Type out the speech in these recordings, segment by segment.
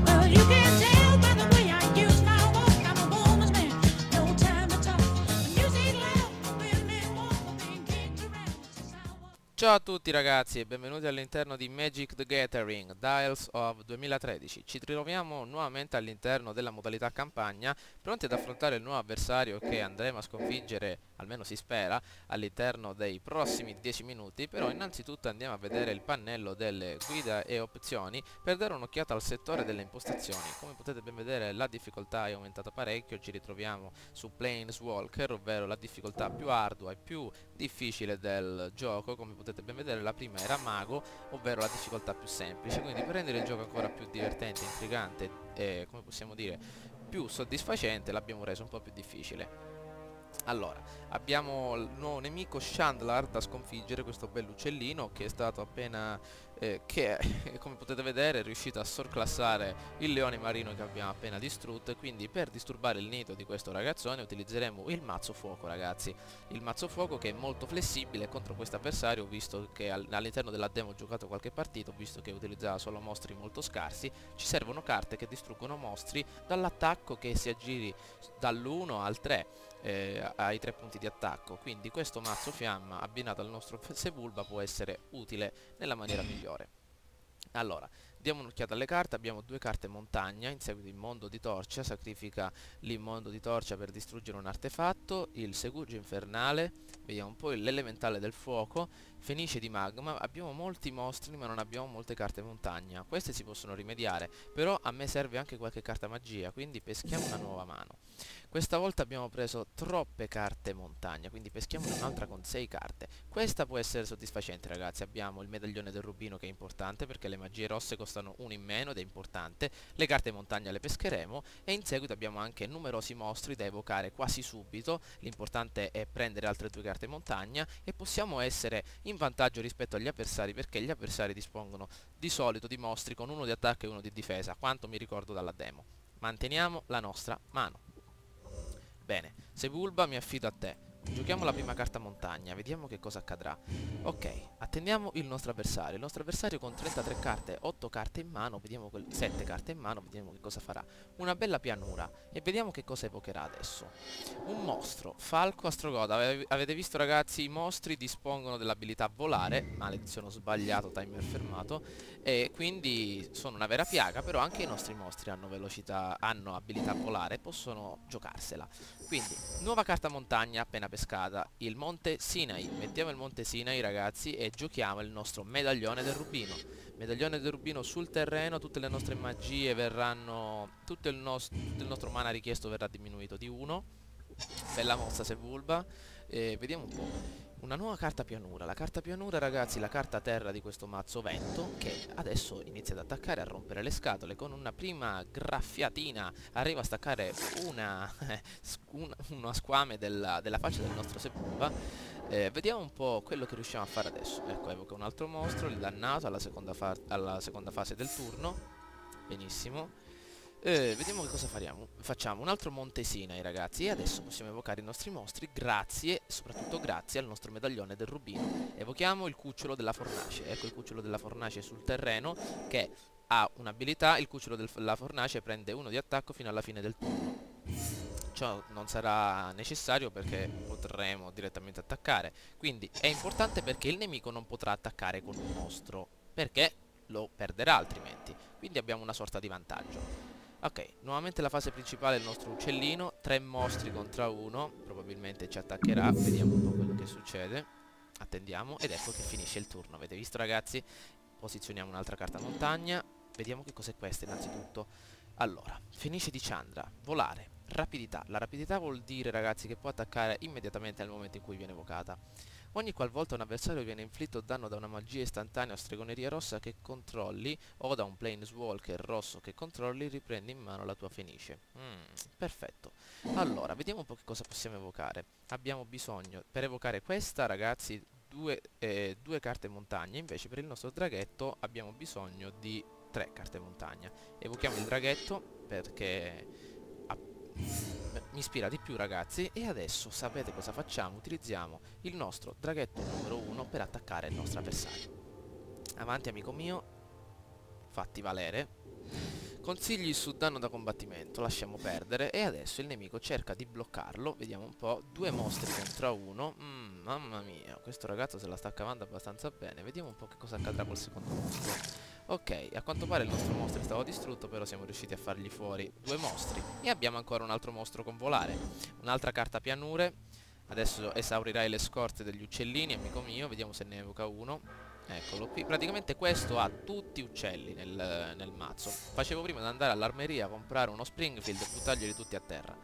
Well, you can tell by the way I use my walk. I'm a woman's man, no time to talk. Music loud, women walk, being kicked around since I was. Ciao a tutti ragazzi e benvenuti all'interno di Magic the Gathering Dials of 2013. Ci troviamo nuovamente all'interno della modalità campagna, pronti ad affrontare il nuovo avversario che andremo a sconfiggere, almeno si spera, all'interno dei prossimi 10 minuti. Però innanzitutto andiamo a vedere il pannello delle guide e opzioni per dare un'occhiata al settore delle impostazioni. Come potete ben vedere la difficoltà è aumentata parecchio, ci ritroviamo su Planeswalker, ovvero la difficoltà più ardua e più difficile del gioco. Come potete ben vedere la prima era mago, ovvero la difficoltà più semplice, quindi per rendere il gioco ancora più divertente, intrigante e, come possiamo dire, più soddisfacente, l'abbiamo reso un po' più difficile. Allora, abbiamo il nuovo nemico Chandlar da sconfiggere, questo bell'uccellino che è stato appena, come potete vedere è riuscito a sorclassare il leone marino che abbiamo appena distrutto, e quindi per disturbare il nido di questo ragazzone utilizzeremo il mazzo fuoco, ragazzi. Il mazzo fuoco che è molto flessibile contro questo avversario, visto che all'interno della demo ho giocato qualche partita, ho visto che utilizzava solo mostri molto scarsi. Ci servono carte che distruggono mostri dall'attacco che si aggiri dall'1 al 3. Ai 3 punti di attacco, quindi questo mazzo fiamma abbinato al nostro Sebulba può essere utile nella maniera migliore. Allora, diamo un'occhiata alle carte. Abbiamo due carte montagna, in seguito il mondo di torcia, sacrifica l'immondo di torcia per distruggere un artefatto, il segugio infernale, vediamo poi l'elementale del fuoco, fenice di magma. Abbiamo molti mostri ma non abbiamo molte carte montagna, queste si possono rimediare, però a me serve anche qualche carta magia, quindi peschiamo una nuova mano. Questa volta abbiamo preso troppe carte montagna, quindi peschiamo un'altra con 6 carte. Questa può essere soddisfacente, ragazzi. Abbiamo il medaglione del rubino che è importante perché le magie rosse costano 1 in meno ed è importante. Le carte montagna le pescheremo e in seguito abbiamo anche numerosi mostri da evocare quasi subito. L'importante è prendere altre 2 carte montagna e possiamo essere in vantaggio rispetto agli avversari perché gli avversari dispongono di solito di mostri con 1 di attacco e 1 di difesa, quanto mi ricordo dalla demo. Manteniamo la nostra mano. Bene, Sebulba, mi affido a te. Giochiamo la prima carta montagna, vediamo che cosa accadrà. Ok, attendiamo il nostro avversario. Il nostro avversario con 33 carte, 8 carte in mano, 7 carte in mano, vediamo che cosa farà. Una bella pianura e vediamo che cosa evocherà adesso. Un mostro, Falco Astrogoda. Avete visto, ragazzi, i mostri dispongono dell'abilità volare. Maledizione, ho sbagliato, timer fermato. E quindi sono una vera piaga, però anche i nostri mostri hanno velocità, hanno abilità volare, possono giocarsela. Quindi, nuova carta montagna appena pescata, il Monte Sinai. Mettiamo il Monte Sinai, ragazzi, e giochiamo il nostro medaglione del rubino. Medaglione del rubino sul terreno, tutte le nostre magie verranno, tutto il nostro mana richiesto verrà diminuito di 1. Bella mossa Sebulba. Vediamo un po'. Una nuova carta pianura. La carta pianura, ragazzi, la carta terra di questo mazzo vento, che adesso inizia ad attaccare, a rompere le scatole con una prima graffiatina. Arriva a staccare una squame della faccia del nostro Sebulba. Vediamo un po' quello che riusciamo a fare adesso. Ecco, evoca un altro mostro, il dannato, alla seconda fase del turno. Benissimo. Vediamo che cosa facciamo un altro Monte Sinai, ragazzi, e adesso possiamo evocare i nostri mostri grazie, soprattutto grazie al nostro medaglione del rubino. Evochiamo il cucciolo della fornace. Ecco il cucciolo della fornace sul terreno che ha un'abilità. Il cucciolo della fornace prende 1 di attacco fino alla fine del turno. Ciò non sarà necessario perché potremo direttamente attaccare. Quindi è importante perché il nemico non potrà attaccare con un mostro, perché lo perderà altrimenti. Quindi abbiamo una sorta di vantaggio. Ok, nuovamente la fase principale del nostro uccellino, 3 mostri contro 1, probabilmente ci attaccherà, vediamo un po' quello che succede, attendiamo ed ecco che finisce il turno. Avete visto, ragazzi? Posizioniamo un'altra carta montagna, vediamo che cos'è questa innanzitutto. Allora, fenice di Chandra, volare, rapidità. La rapidità vuol dire, ragazzi, che può attaccare immediatamente nel momento in cui viene evocata. Ogni qualvolta un avversario viene inflitto danno da una magia istantanea o stregoneria rossa che controlli o da un Planeswalker rosso che controlli, riprendi in mano la tua fenice. Perfetto. Allora, vediamo un po' che cosa possiamo evocare. Abbiamo bisogno, per evocare questa, ragazzi, due carte montagna. Invece per il nostro draghetto abbiamo bisogno di 3 carte montagna. Evochiamo il draghetto perché mi ispira di più, ragazzi. E adesso sapete cosa facciamo? Utilizziamo il nostro draghetto numero 1 per attaccare il nostro avversario. Avanti, amico mio, fatti valere. Consigli su danno da combattimento, lasciamo perdere. E adesso il nemico cerca di bloccarlo. Vediamo un po'. 2 mostri contro 1. Mamma mia, questo ragazzo se la sta cavando abbastanza bene. Vediamo un po' che cosa accadrà col secondo mostro. Ok, a quanto pare il nostro mostro è stato distrutto, però siamo riusciti a fargli fuori 2 mostri. E abbiamo ancora un altro mostro con volare. Un'altra carta pianure. Adesso esaurirai le scorte degli uccellini, amico mio. Vediamo se ne evoca uno. Eccolo qui, praticamente questo ha tutti uccelli nel mazzo. Facevo prima di andare all'armeria a comprare uno Springfield e buttarglieli tutti a terra.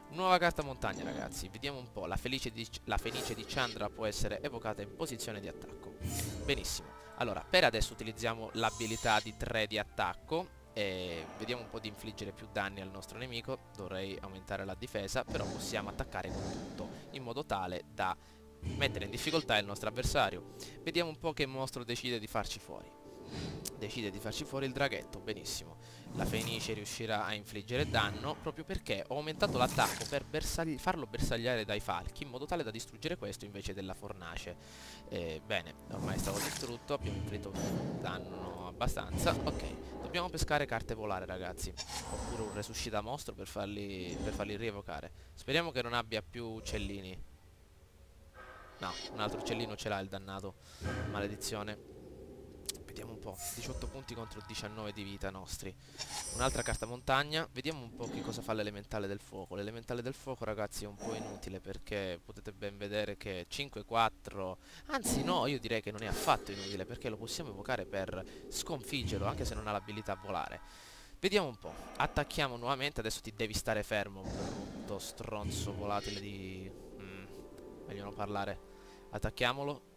Nuova carta montagna, ragazzi. Vediamo un po'. La Fenice di Chandra può essere evocata in posizione di attacco. Benissimo. Allora, per adesso utilizziamo l'abilità di 3 di attacco e vediamo un po' di infliggere più danni al nostro nemico. Dovrei aumentare la difesa, però possiamo attaccare con tutto, in modo tale da mettere in difficoltà il nostro avversario. Vediamo un po' che mostro decide di farci fuori. Decide di farci fuori il draghetto, benissimo. La Fenice riuscirà a infliggere danno proprio perché ho aumentato l'attacco per farlo bersagliare dai falchi, in modo tale da distruggere questo invece della fornace. Bene, ormai è stato distrutto, abbiamo inflitto danno abbastanza. Ok, dobbiamo pescare carte volare, ragazzi. Oppure un resuscita mostro per farli rievocare. Speriamo che non abbia più uccellini. No, un altro uccellino ce l'ha il dannato. Maledizione. Vediamo un po'. 18 punti contro 19 di vita nostri. Un'altra carta montagna. Vediamo un po' che cosa fa l'elementale del fuoco. L'elementale del fuoco, ragazzi, è un po' inutile perché potete ben vedere che 5-4... Anzi no, io direi che non è affatto inutile perché lo possiamo evocare per sconfiggerlo, anche se non ha l'abilità a volare. Vediamo un po'. Attacchiamo nuovamente. Adesso ti devi stare fermo, brutto stronzo volatile di... meglio non parlare. Attacchiamolo.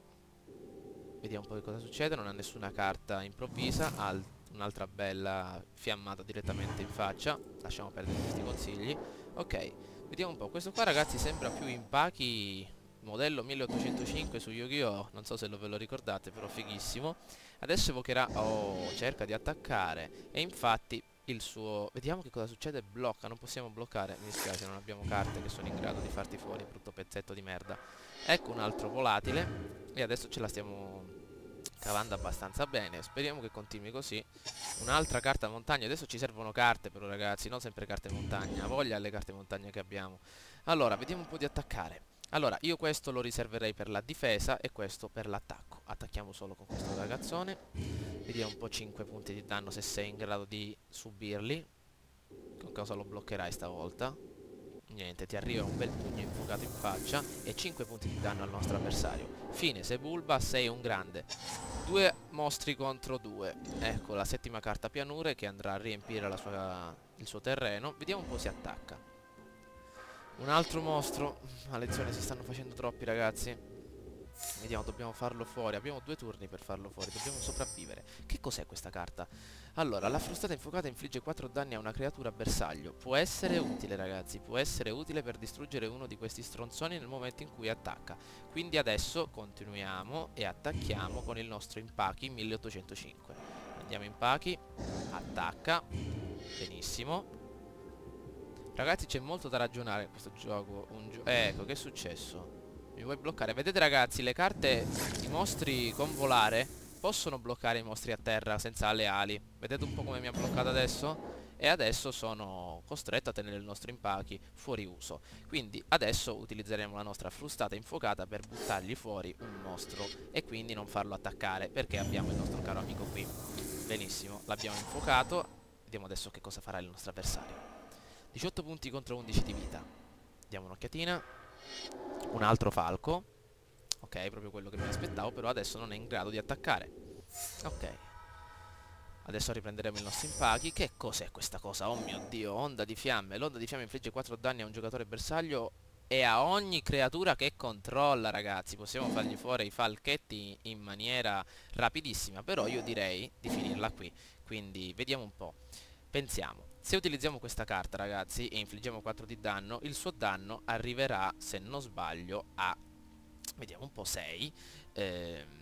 Vediamo un po' che cosa succede. Non ha nessuna carta improvvisa. Ha un'altra bella fiammata direttamente in faccia. Lasciamo perdere questi consigli. Ok, vediamo un po'. Questo qua, ragazzi, sembra più Impaki modello 1805 su Yu-Gi-Oh! Non so se ve lo ricordate, però fighissimo. Adesso evocherà... Oh, cerca di attaccare. E infatti il suo... Vediamo che cosa succede. Blocca, non possiamo bloccare. Mi dispiace, non abbiamo carte che sono in grado di farti fuori, brutto pezzetto di merda. Ecco un altro volatile. E adesso ce la stiamo cavando abbastanza bene. Speriamo che continui così. Un'altra carta montagna. Adesso ci servono carte però, ragazzi, non sempre carte montagna. Voglia alle carte montagna che abbiamo. Allora, vediamo un po' di attaccare. Allora, io questo lo riserverei per la difesa e questo per l'attacco. Attacchiamo solo con questo ragazzone. Vediamo un po' 5 punti di danno se sei in grado di subirli. Con cosa lo bloccherai stavolta? Niente, ti arriva un bel pugno infuocato in faccia e 5 punti di danno al nostro avversario. Fine, Sebulba, sei un grande. 2 mostri contro 2. Ecco la settima carta pianure che andrà a riempire il suo terreno. Vediamo un po' se attacca. Un altro mostro. Maledizione, si stanno facendo troppi, ragazzi. Vediamo, dobbiamo farlo fuori. Abbiamo 2 turni per farlo fuori. Dobbiamo sopravvivere. Che cos'è questa carta? Allora, la frustata infuocata infligge 4 danni a una creatura bersaglio. Può essere utile, ragazzi. Può essere utile per distruggere uno di questi stronzoni nel momento in cui attacca. Quindi adesso continuiamo e attacchiamo con il nostro Impaki 1805. Andiamo Impaki. Attacca. Benissimo. Ragazzi, c'è molto da ragionare in questo gioco. Ecco, che è successo? Mi vuoi bloccare? Vedete, ragazzi, le carte, i mostri con volare possono bloccare i mostri a terra senza le ali. Vedete un po' come mi ha bloccato adesso? E adesso sono costretto a tenere il nostro Impaki fuori uso. Quindi adesso utilizzeremo la nostra frustata infuocata per buttargli fuori un mostro e quindi non farlo attaccare, perché abbiamo il nostro caro amico qui. Benissimo, l'abbiamo infuocato. Vediamo adesso che cosa farà il nostro avversario. 18 punti contro 11 di vita. Diamo un'occhiatina. Un altro falco. Ok, proprio quello che mi aspettavo. Però adesso non è in grado di attaccare. Ok. Adesso riprenderemo il nostro Impaki. Che cos'è questa cosa? Oh mio Dio, onda di fiamme. L'onda di fiamme infligge 4 danni a un giocatore bersaglio e a ogni creatura che controlla, ragazzi. Possiamo fargli fuori i falchetti in maniera rapidissima. Però io direi di finirla qui. Quindi vediamo un po'. Pensiamo. Se utilizziamo questa carta, ragazzi, e infliggiamo 4 di danno, il suo danno arriverà, se non sbaglio, a... Vediamo un po', 6.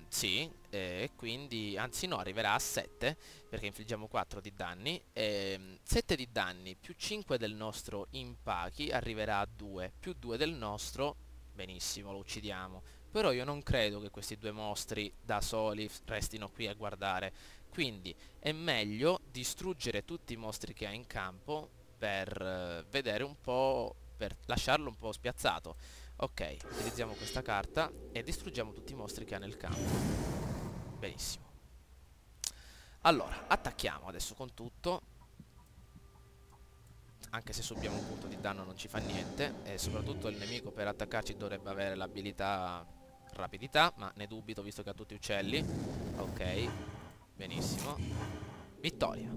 Sì, e quindi... Anzi no, arriverà a 7, perché infliggiamo 4 di danni. 7 di danni più 5 del nostro Impaki arriverà a 2. Più 2 del nostro... Benissimo, lo uccidiamo. Però io non credo che questi 2 mostri da soli restino qui a guardare. quindi è meglio distruggere tutti i mostri che ha in campo per vedere un po', per lasciarlo un po' spiazzato. Ok, utilizziamo questa carta e distruggiamo tutti i mostri che ha nel campo. Benissimo. Allora, attacchiamo adesso con tutto, anche se subiamo un punto di danno non ci fa niente, e soprattutto il nemico per attaccarci dovrebbe avere l'abilità rapidità, ma ne dubito visto che ha tutti uccelli. Ok, benissimo. Vittoria.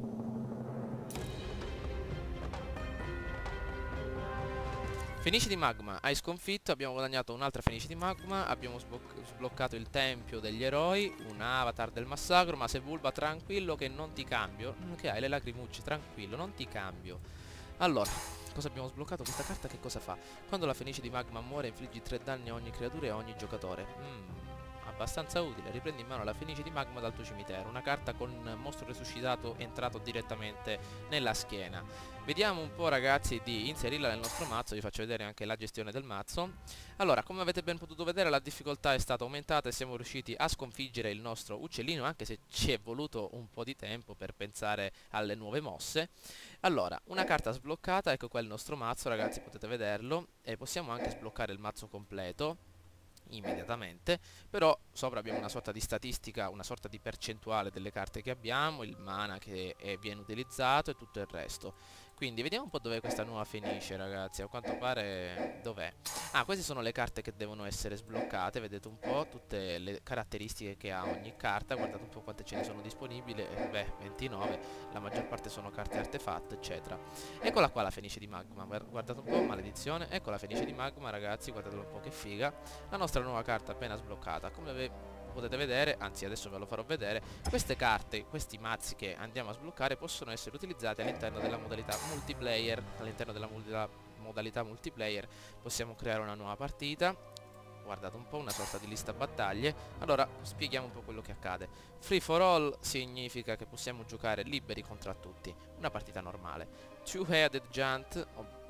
Fenici di magma, hai sconfitto, abbiamo guadagnato un'altra fenice di magma, abbiamo sbloccato il tempio degli eroi, un avatar del massacro, ma se Vulva tranquillo che non ti cambio, che hai le lacrimucce, tranquillo, non ti cambio. Allora, cosa abbiamo sbloccato? Questa carta che cosa fa? Quando la fenice di magma muore infliggi 3 danni a ogni creatura e a ogni giocatore. Abbastanza utile, riprendi in mano la fenice di magma dal tuo cimitero, una carta con mostro resuscitato entrato direttamente nella schiena. Vediamo un po', ragazzi, di inserirla nel nostro mazzo, vi faccio vedere anche la gestione del mazzo. Allora, come avete ben potuto vedere, la difficoltà è stata aumentata e siamo riusciti a sconfiggere il nostro uccellino, anche se ci è voluto un po' di tempo per pensare alle nuove mosse. Allora, una carta sbloccata, ecco qua il nostro mazzo, ragazzi, potete vederlo, e possiamo anche sbloccare il mazzo completo immediatamente, però sopra abbiamo una sorta di statistica, una sorta di percentuale delle carte che abbiamo, il mana che viene utilizzato e tutto il resto. Quindi vediamo un po' dov'è questa nuova fenice, ragazzi. A quanto pare dov'è? Ah, queste sono le carte che devono essere sbloccate, vedete un po' tutte le caratteristiche che ha ogni carta, guardate un po' quante ce ne sono disponibili, beh, 29, la maggior parte sono carte artefatto, eccetera. Eccola qua la fenice di magma, guardate un po', maledizione, ecco la fenice di magma, ragazzi, guardatelo un po' che figa, la nostra nuova carta appena sbloccata. Come potete vedere, anzi adesso ve lo farò vedere, queste carte, questi mazzi che andiamo a sbloccare possono essere utilizzati all'interno della modalità multiplayer. All'interno della modalità multiplayer possiamo creare una nuova partita, guardate un po', una sorta di lista battaglie. Allora spieghiamo un po' quello che accade. Free for all significa che possiamo giocare liberi contro tutti, una partita normale. Two-headed giant,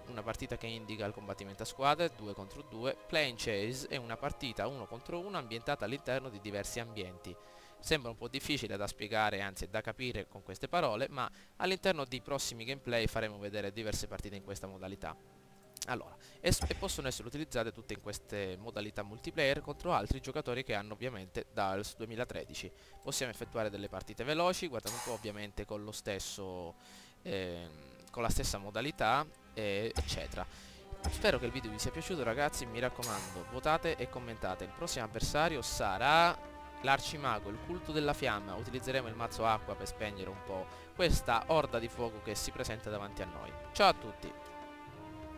una partita che indica il combattimento a squadre, 2 contro 2, Plane Chase è una partita 1 contro 1 ambientata all'interno di diversi ambienti. Sembra un po' difficile da spiegare, anzi da capire con queste parole, ma all'interno di prossimi gameplay faremo vedere diverse partite in questa modalità. Allora, e possono essere utilizzate tutte in queste modalità multiplayer contro altri giocatori che hanno ovviamente DALS 2013. Possiamo effettuare delle partite veloci, guardate un po', ovviamente con lo stesso... con la stessa modalità, eccetera. Spero che il video vi sia piaciuto, ragazzi, mi raccomando, votate e commentate. Il prossimo avversario sarà l'Arcimago, il culto della fiamma. Utilizzeremo il mazzo acqua per spegnere un po' questa orda di fuoco che si presenta davanti a noi. Ciao a tutti!